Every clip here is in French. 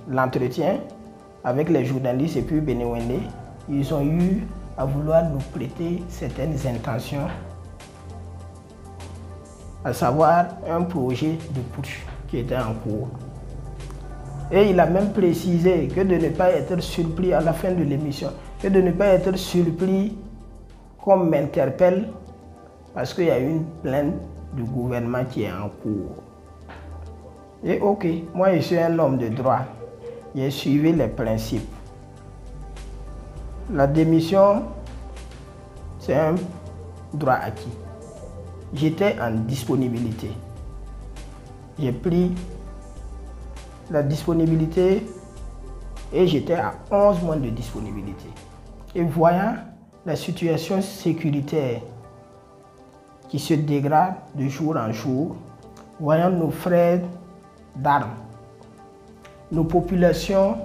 l'entretien avec les journalistes et puis Bénéwendé, ils ont eu à vouloir nous prêter certaines intentions, à savoir un projet de putsch qui était en cours. Et il a même précisé que de ne pas être surpris à la fin de l'émission, que de ne pas être surpris qu'on m'interpelle parce qu'il y a une plainte du gouvernement qui est en cours. Et ok, moi je suis un homme de droit, j'ai suivi les principes. La démission, c'est un droit acquis. J'étais en disponibilité. J'ai pris la disponibilité et j'étais à 11 mois de disponibilité. Et voyant la situation sécuritaire qui se dégrade de jour en jour, voyant nos frères d'armes, nos populations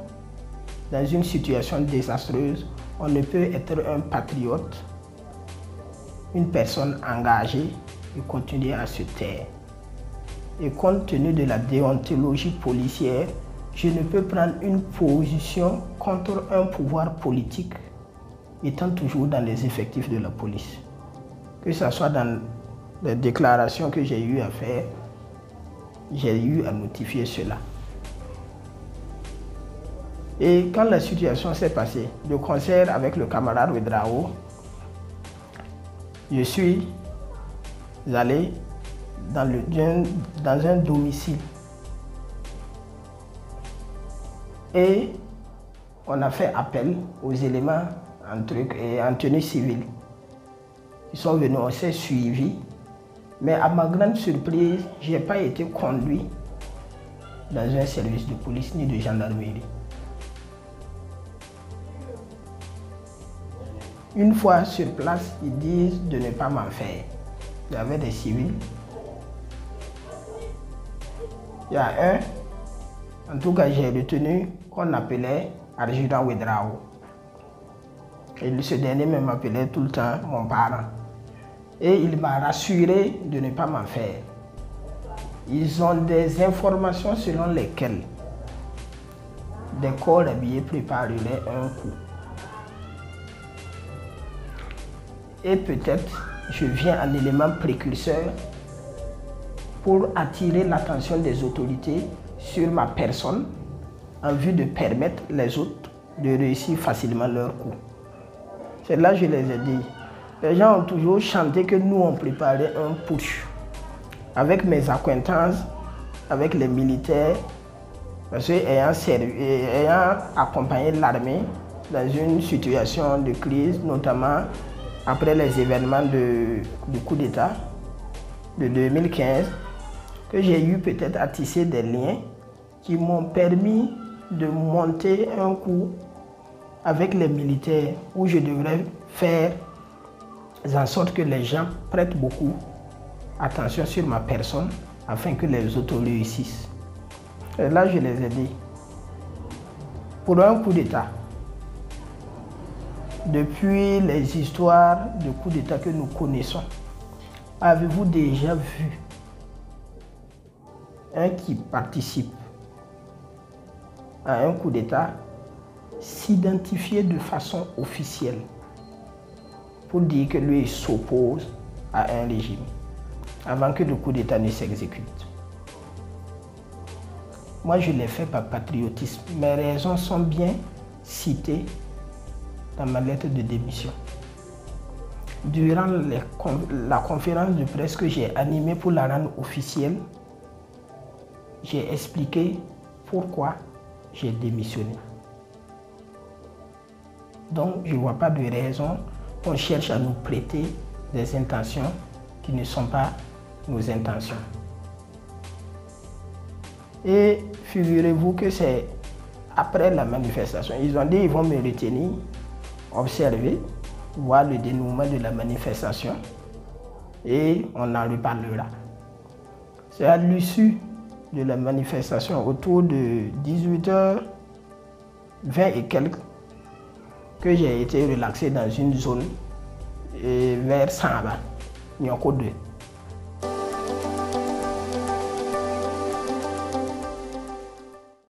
dans une situation désastreuse, on ne peut être un patriote, une personne engagée et continuer à se taire. Et compte tenu de la déontologie policière, je ne peux prendre une position contre un pouvoir politique étant toujours dans les effectifs de la police. Que ce soit dans les déclarations que j'ai eu à faire, j'ai eu à notifier cela. Et quand la situation s'est passée, de concert avec le camarade Ouedraogo, je suis allé dans un domicile et on a fait appel aux éléments en tenue civile. Ils sont venus, on s'est suivis, mais à ma grande surprise, je n'ai pas été conduit dans un service de police ni de gendarmerie. Une fois sur place, ils disent de ne pas m'en faire. Il y avait des civils. Il y a un, en tout cas j'ai retenu, qu'on appelait Adjudant Ouedraogo. Et ce dernier m'appelait tout le temps mon parent. Et il m'a rassuré de ne pas m'en faire. Ils ont des informations selon lesquelles des corps habillés prépareraient un coup. Et peut-être je viens en élément précurseur pour attirer l'attention des autorités sur ma personne en vue de permettre les autres de réussir facilement leur coup. C'est là que je les ai dit. Les gens ont toujours chanté que nous on préparait un putsch. Avec mes acquaintances, avec les militaires, parce qu'ayant accompagné l'armée dans une situation de crise, notamment après les événements du coup d'État de 2015, que j'ai eu peut-être à tisser des liens qui m'ont permis de monter un coup avec les militaires où je devrais faire en sorte que les gens prêtent beaucoup attention sur ma personne afin que les autres réussissent. Et là, je les ai dit, pour un coup d'État, depuis les histoires de coups d'État que nous connaissons, avez-vous déjà vu un qui participe à un coup d'État s'identifier de façon officielle pour dire que lui s'oppose à un régime avant que le coup d'État ne s'exécute? Moi, je l'ai fait par patriotisme. Mes raisons sont bien citées dans ma lettre de démission. Durant la conférence de presse que j'ai animée pour la rendre officielle, j'ai expliqué pourquoi j'ai démissionné. Donc, je ne vois pas de raison qu'on cherche à nous prêter des intentions qui ne sont pas nos intentions. Et figurez-vous que c'est après la manifestation. Ils ont dit qu'ils vont me retenir, observer, voir le dénouement de la manifestation et on en reparlera. C'est à l'issue de la manifestation, autour de 18h20 et quelques, que j'ai été relaxé dans une zone vers Samba, Nyoko 2.